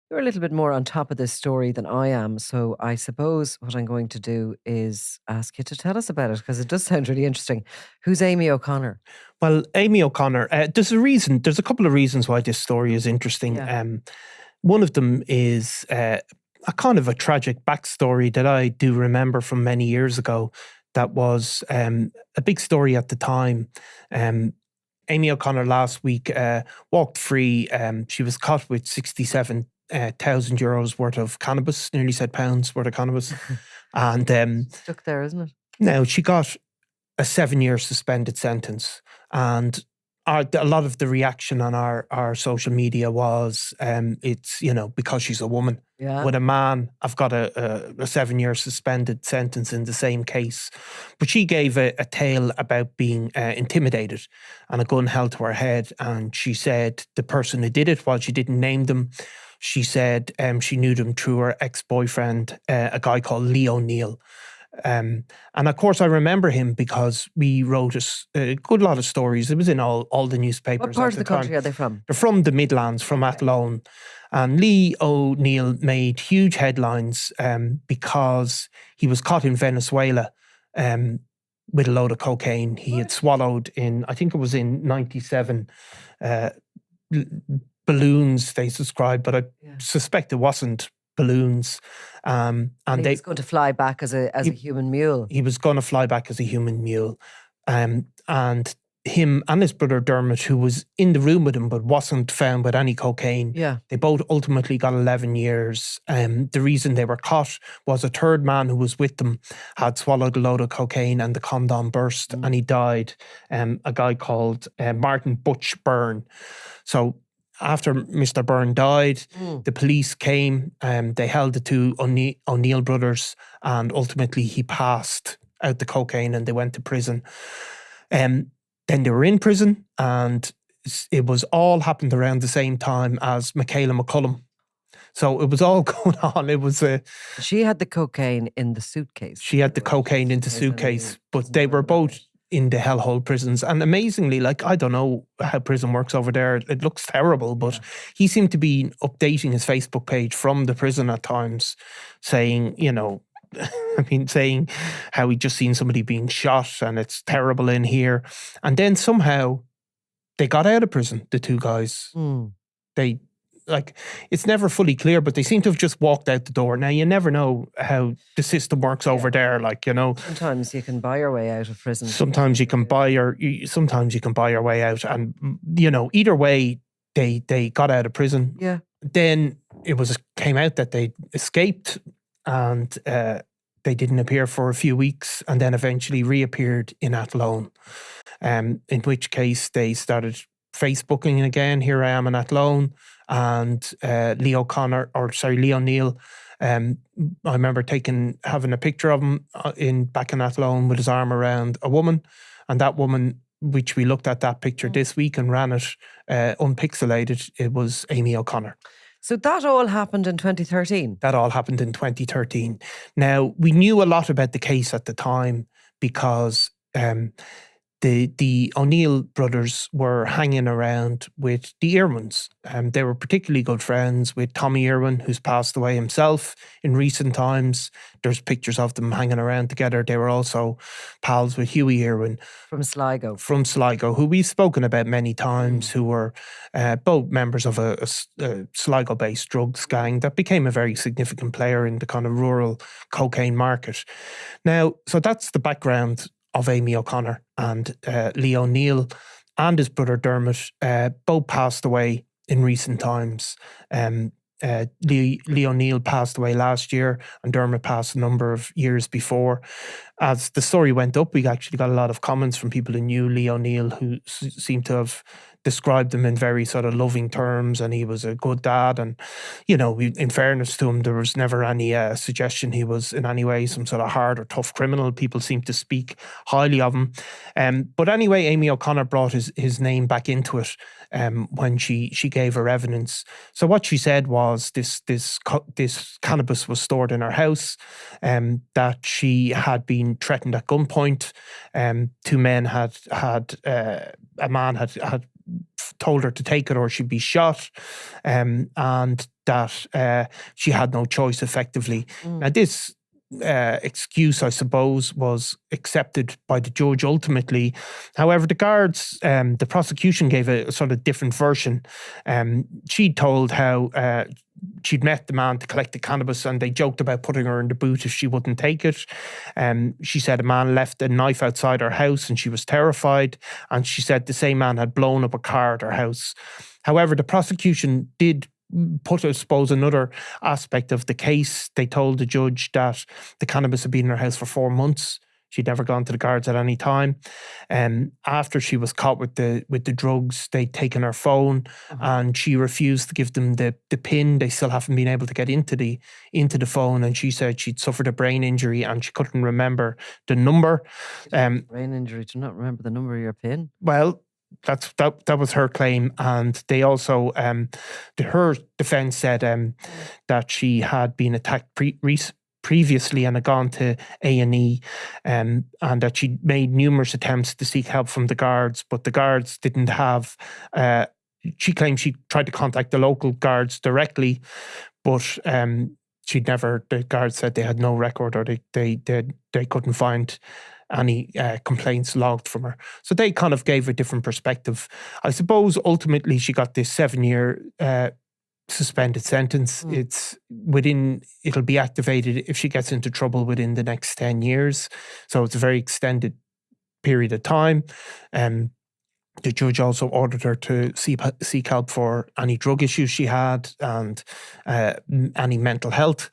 You're a little bit more on top of this story than I am, so I suppose what I'm going to do is ask you to tell us about it because it does sound really interesting. Who's Amy O'Connor? Well, Amy O'Connor, there's a couple of reasons why this story is interesting. Yeah. One of them is a kind of a tragic backstory that I do remember from many years ago that was a big story at the time. Um, Amy O'Connor last week walked free. She was caught with 67,000 euros worth of cannabis, nearly said pounds worth of cannabis. And Stuck there, isn't it? now she got a 7-year suspended sentence. And a lot of the reaction on our social media was, it's, because she's a woman. Yeah. With a man, I've got a 7-year suspended sentence in the same case. But she gave a tale about being intimidated and a gun held to her head. And she said the person who did it, while she didn't name them, she said she knew them through her ex-boyfriend, a guy called Lee O'Neill. And of course, I remember him because we wrote a good lot of stories. It was in all the newspapers. What part of the country are they from? They're from the Midlands, from Athlone. And Lee O'Neill made huge headlines because he was caught in Venezuela with a load of cocaine. He had swallowed I think it was in 97, balloons they described, but I suspect it wasn't balloons. And he was going to fly back as a human mule. He was going to fly back as a human mule. And him and his brother Dermot, who was in the room with him but wasn't found with any cocaine, they both ultimately got 11 years. The reason they were caught was a third man who was with them had swallowed a load of cocaine and the condom burst and he died. A guy called Martin Butch Byrne. So after Mr. Byrne died, the police came, they held the two O'Neill brothers, and ultimately he passed out the cocaine and they went to prison. Then they were in prison, and it was all happened around the same time as Michaela McCullum. So it was all going on. It was She had the cocaine in the suitcase. She had the cocaine in the suitcase, but they were both in the hellhole prisons. And amazingly, I don't know how prison works over there. It looks terrible, but he seemed to be updating his Facebook page from the prison at times, saying, saying how he'd just seen somebody being shot and it's terrible in here. And then somehow they got out of prison, the two guys. They, it's never fully clear, but they seem to have just walked out the door. Now, you never know how the system works over there, Sometimes you can buy your way out of prison. Sometimes you can buy your way out. And, either way, they got out of prison. Yeah. Then came out that they escaped and they didn't appear for a few weeks and then eventually reappeared in Athlone. In which case they started Facebooking again. Here I am in Athlone. And Lee O'Neill, I remember having a picture of him back in Athlone with his arm around a woman. And that woman, which we looked at that picture this week and ran it unpixelated, it was Amy O'Connor. So that all happened in 2013? That all happened in 2013. Now, we knew a lot about the case at the time because the O'Neill brothers were hanging around with the Irwins. They were particularly good friends with Tommy Irwin, who's passed away himself in recent times. There's pictures of them hanging around together. They were also pals with Hughie Irwin. From Sligo, who we've spoken about many times, who were both members of a Sligo-based drugs gang that became a very significant player in the kind of rural cocaine market. Now, so that's the background of Amy O'Connor, and Lee O'Neill and his brother Dermot both passed away in recent times. Lee O'Neill passed away last year and Dermot passed a number of years before. As the story went up, we actually got a lot of comments from people who knew Lee O'Neill who seemed to have described him in very sort of loving terms, and he was a good dad. And, in fairness to him, there was never any suggestion he was in any way some sort of hard or tough criminal. People seemed to speak highly of him. But anyway, Amy O'Connor brought his name back into it when she gave her evidence. So what she said was this cannabis was stored in her house, that she had been threatened at gunpoint. Two men a man had told her to take it or she'd be shot, and that she had no choice effectively. Now this excuse, I suppose, was accepted by the judge ultimately. However, the guards, the prosecution gave a sort of different version. She told how she'd met the man to collect the cannabis and they joked about putting her in the boot if she wouldn't take it. She said a man left a knife outside her house and she was terrified. And she said the same man had blown up a car at her house. However, the prosecution did put, I suppose, another aspect of the case. They told the judge that the cannabis had been in her house for 4 months. She'd never gone to the guards at any time. After she was caught with the drugs, they'd taken her phone and she refused to give them the PIN. They still haven't been able to get into the phone. And she said she'd suffered a brain injury and she couldn't remember the number. Brain injury to not remember the number of your PIN? Well, that was her claim, and they also her defence said that she had been attacked previously and had gone to A&E, and that she made numerous attempts to seek help from the guards, but the guards didn't have. She claimed she tried to contact the local guards directly, but she'd never. The guards said they had no record, or they couldn't find any complaints logged from her. So they kind of gave a different perspective. I suppose ultimately she got this 7-year suspended sentence. It'll be activated if she gets into trouble within the next 10 years. So it's a very extended period of time. The judge also ordered her to seek help for any drug issues she had and any mental health.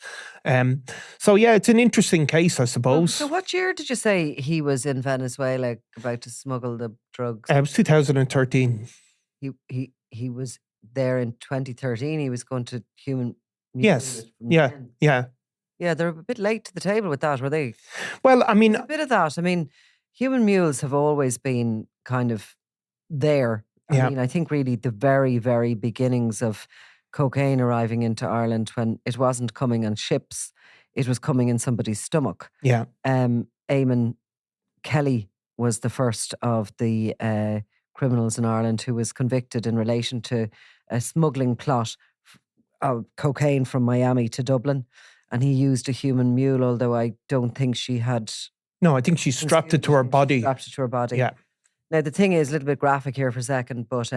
So yeah, it's an interesting case, I suppose. So what year did you say he was in Venezuela about to smuggle the drugs? It was 2013. He was there in 2013. He was going to human. Yes. Yeah. Yeah. Yeah, they're a bit late to the table with that, were they? Well, I mean, a bit of that. I mean, human mules have always been kind of there. I mean, I think really the very, very beginnings of cocaine arriving into Ireland, when it wasn't coming on ships, it was coming in somebody's stomach. Yeah. Eamon Kelly was the first of the criminals in Ireland who was convicted in relation to a smuggling plot of cocaine from Miami to Dublin. And he used a human mule, although I don't think she had. No, I think she strapped it to her body. Strapped it to her body. Yeah. Now, the thing is, a little bit graphic here for a second, but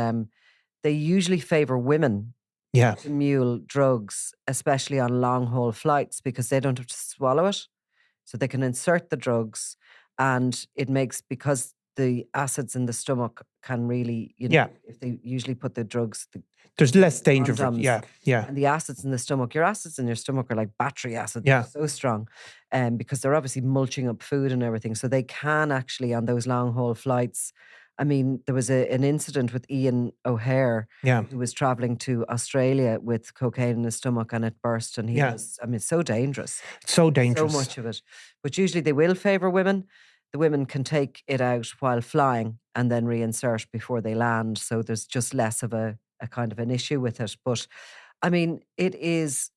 they usually favour women to mule drugs, especially on long-haul flights, because they don't have to swallow it. So they can insert the drugs, and it makes, because the acids in the stomach can really, if they usually put the drugs... There's less danger for it. Yeah. And the acids in the stomach, your acids in your stomach are like battery acids. Yeah. They're so strong. Because they're obviously mulching up food and everything. So they can actually, on those long haul flights, I mean, there was an incident with Ian O'Hare, who was traveling to Australia with cocaine in his stomach and it burst. And he was, I mean, it's so dangerous. So dangerous. So much of it. But usually they will favour women. The women can take it out while flying and then reinsert before they land. So there's just less of a kind of an issue with it. But I mean, it is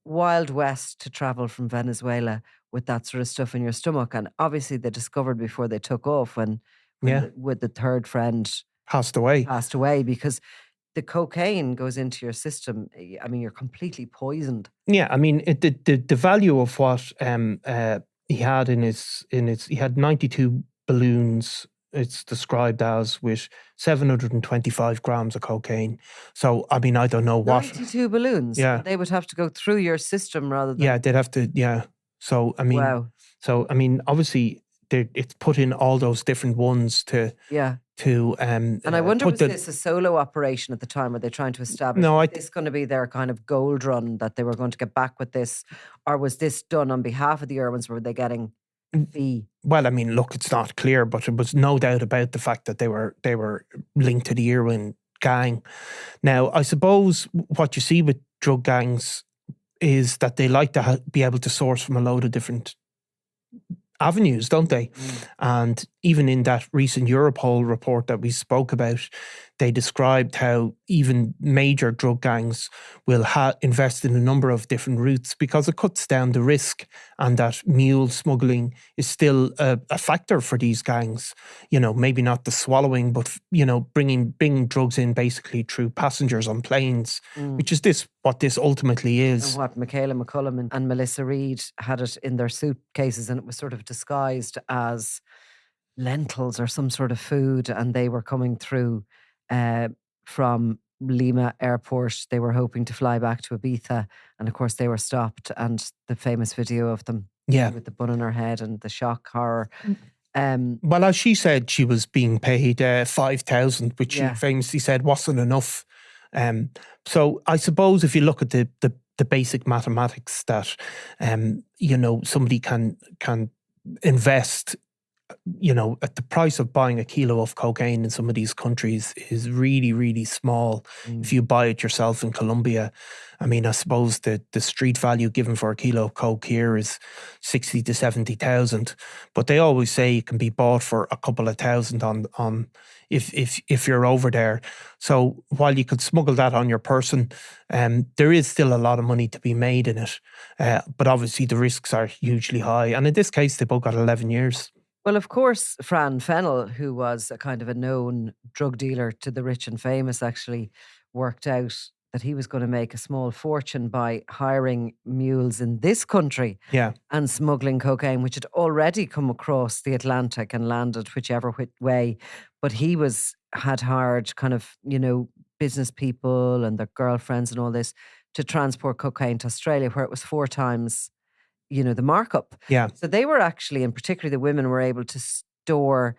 Wild West to travel from Venezuela with that sort of stuff in your stomach. And obviously they discovered before they took off when the third friend passed away, because the cocaine goes into your system. I mean, you're completely poisoned. Yeah, I mean, the value of what he had he had 92 balloons. It's described as with 725 grams of cocaine. So, I mean, I don't know what. 92 balloons? Yeah. They would have to go through your system rather than. Yeah, they'd have to, yeah. So, I mean. Wow. So, I mean, obviously, it's put in all those different ones to. Yeah. And I wonder, was this a solo operation at the time? Were they trying to establish, was this going to be their kind of gold run, that they were going to get back with this? Or was this done on behalf of the Irwins? Were they getting fee? Well, I mean, look, it's not clear, but it was no doubt about the fact that they were linked to the Irwin gang. Now, I suppose what you see with drug gangs is that they like to be able to source from a load of different avenues, don't they? And even in that recent Europol report that we spoke about, they described how even major drug gangs will invest in a number of different routes because it cuts down the risk, and that mule smuggling is still a factor for these gangs. Maybe not the swallowing, but, bringing drugs in basically through passengers on planes, which is what this ultimately is. And what Michaela McCullum and Melissa Reid had it in their suitcases, and it was sort of disguised as lentils or some sort of food, and they were coming through from Lima airport. They were hoping to fly back to Ibiza, and of course they were stopped, and the famous video of them with the bun on her head and the shock horror. Well, as she said, she was being paid 5,000, which she famously said wasn't enough. So I suppose if you look at the basic mathematics that somebody can invest, at the price of buying a kilo of cocaine in some of these countries is really, really small. If you buy it yourself in Colombia, I mean, I suppose the street value given for a kilo of coke here is 60 to 70,000, but they always say it can be bought for a couple of thousand on if you're over there. So while you could smuggle that on your person, there is still a lot of money to be made in it. But obviously the risks are hugely high. And in this case, they both got 11 years. Well, of course, Fran Fennell, who was a kind of a known drug dealer to the rich and famous, actually worked out that he was going to make a small fortune by hiring mules in this country and smuggling cocaine, which had already come across the Atlantic and landed whichever way. But he had hired kind of, business people and their girlfriends and all this to transport cocaine to Australia, where it was 4 times the markup. Yeah. So they were actually, and particularly the women, were able to store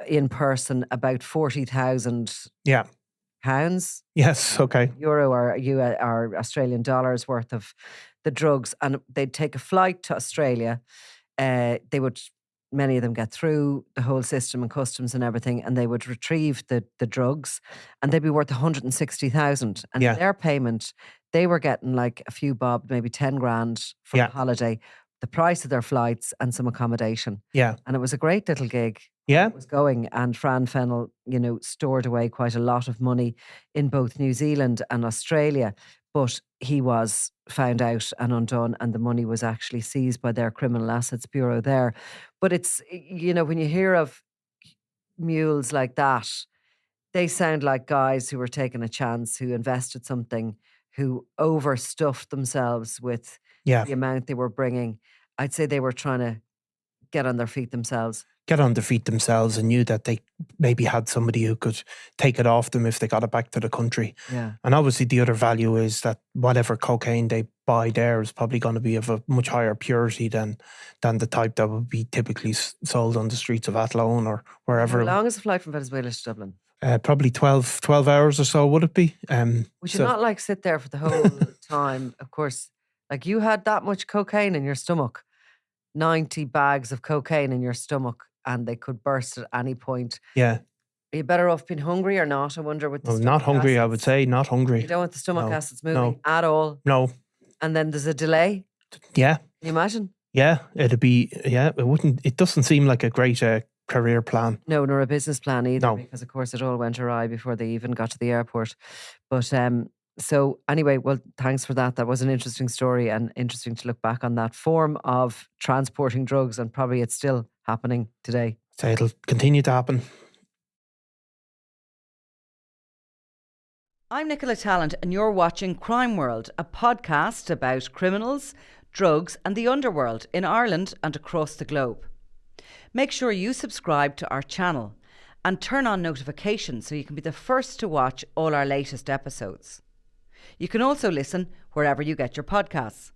in person about 40,000 pounds. Yes, okay. Euro or Australian dollars worth of the drugs. And they'd take a flight to Australia. Many of them get through the whole system and customs and everything, and they would retrieve the drugs, and they'd be worth 160,000. And their payment, they were getting like a few bob, maybe 10 grand for a holiday, the price of their flights and some accommodation. Yeah. And it was a great little gig. Yeah. It was going, and Fran Fennell, stored away quite a lot of money in both New Zealand and Australia. But he was found out and undone, and the money was actually seized by their Criminal Assets Bureau there. But it's, when you hear of mules like that, they sound like guys who were taking a chance, who invested something, who overstuffed themselves with the amount they were bringing. I'd say they were trying to get on their feet themselves. And knew that they maybe had somebody who could take it off them if they got it back to the country. Yeah. And obviously the other value is that whatever cocaine they buy there is probably going to be of a much higher purity than the type that would be typically sold on the streets of Athlone or wherever. How long is the flight from Venezuela to Dublin? Probably 12 hours or so, would it be? Would you not sit there for the whole time? Of course, you had that much cocaine in your stomach, 90 bags of cocaine in your stomach, and they could burst at any point. Yeah. Are you better off being hungry or not? I wonder with the stomach not hungry, acids. I would say, not hungry. You don't want the stomach acids moving at all? No. And then there's a delay? Yeah. Can you imagine? Yeah, it doesn't seem like a great career plan. No, nor a business plan either, No. because of course it all went awry before they even got to the airport. But so anyway, well, thanks for that. That was an interesting story, and interesting to look back on that form of transporting drugs, and probably it's still happening today. So it'll continue to happen. I'm Nicola Tallant, and you're watching Crime World, a podcast about criminals, drugs and the underworld in Ireland and across the globe. Make sure you subscribe to our channel and turn on notifications so you can be the first to watch all our latest episodes. You can also listen wherever you get your podcasts.